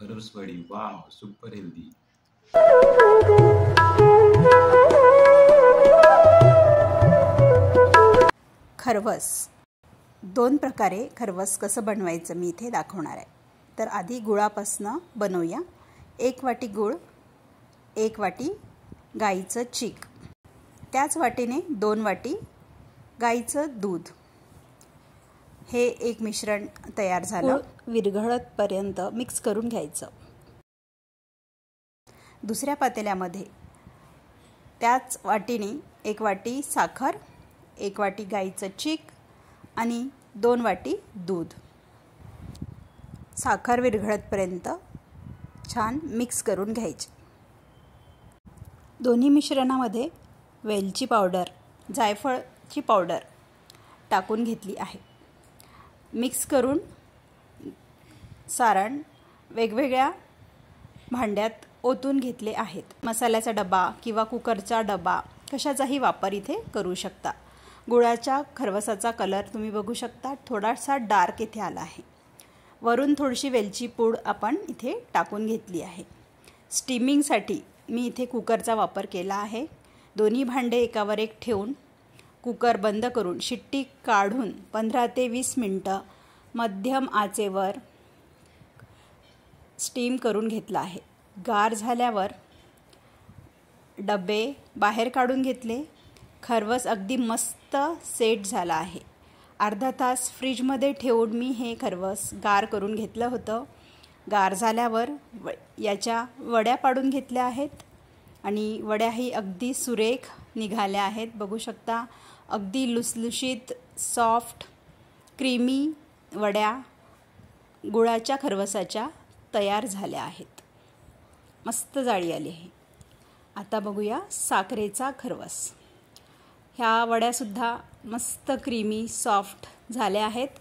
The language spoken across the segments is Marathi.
खरवस वडी, वाव सुपर हेल्दी. खरवस दोन प्रकारे खरवस कसं बनवायचं मी इथे दाखवणार आहे. तर आधी गुळापासनं बनवूया. 1 वाटी गूळ, 1 वाटी गाईचं चीक, त्याच वाटीने 2 वाटी गाईचं दूध. हे एक मिश्रण तयार झालं. विरघळतपर्यंत मिक्स करून घ्यायचं. दुसऱ्या पातेल्यामध्ये त्याच वाटीने 1 वाटी साखर, 1 वाटी गाईचं चीक आणि 2 वाटी दूध. साखर विरघळतपर्यंत छान मिक्स करून घ्यायचे. दोन्ही मिश्रणामध्ये वेलची पावडर, जायफळची पावडर टाकून घेतली आहे. मिक्स करून सारण वेगवेगळ्या भांड्यात ओतून घेतले आहेत. मसाल्याचा डबा किंवा कुकरचा डबा कशाचाही वापर इथे करू शकता. गुळाच्या खरवसाचा कलर तुम्ही बघू शकता, थोडासा डार्क इथे आला आहे. वरून थोडीशी वेलची पूड आपण इथे टाकून घेतली आहे. स्टीमिंगसाठी मी इथे कुकरचा वापर केला आहे. दोन्ही भांडे एकावर एक ठेवून कुकर बंद करून शिट्टी काढून 15 ते 20 मिनटं मध्यम आचेवर स्टीम करून घेतला आहे. गार झाल्यावर डबे बाहेर काढून घेतले. खरवस अगदी मस्त सेट झाला आहे. अर्धा तास फ्रीजमध्ये ठेवून मी हे खरवस गार करून घेतलं होतं. गार झाल्यावर याच्या वड्या पाडून घेतल्या आहेत आणि वड्याही अगदी सुरेख निघाल्या आहेत. बघू शकता, अगदी लुसलुशीत सॉफ्ट क्रीमी वड्या गुळाच्या खरवसाच्या तयार झाल्या आहेत. मस्त जाळी आली आहे. आता बघूया साखरेचा खरवस. ह्या वड्यासुद्धा मस्त क्रीमी सॉफ्ट झाल्या आहेत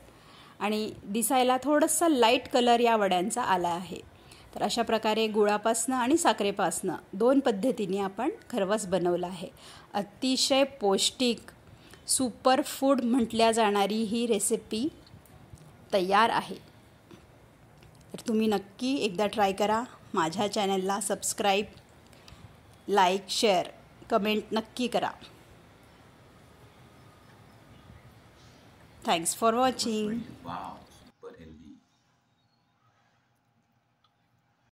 आणि दिसायला थोडंसं लाईट कलर या वड्यांचा आला आहे. तर अशा प्रकारे गुळापासनं आणि साखरेपासनं 2 पद्धतीने आपण खरवस बनवलं आहे. अतिशय पौष्टिक सुपर फूड म्हटल्या जाणारी ही रेसिपी तयार आहे. तर तुम्ही नक्की एकदा ट्राय करा. माझ्या चॅनलला सबस्क्राईब, लाईक, शेअर, कमेंट नक्की करा. Thanks for watching. वाव.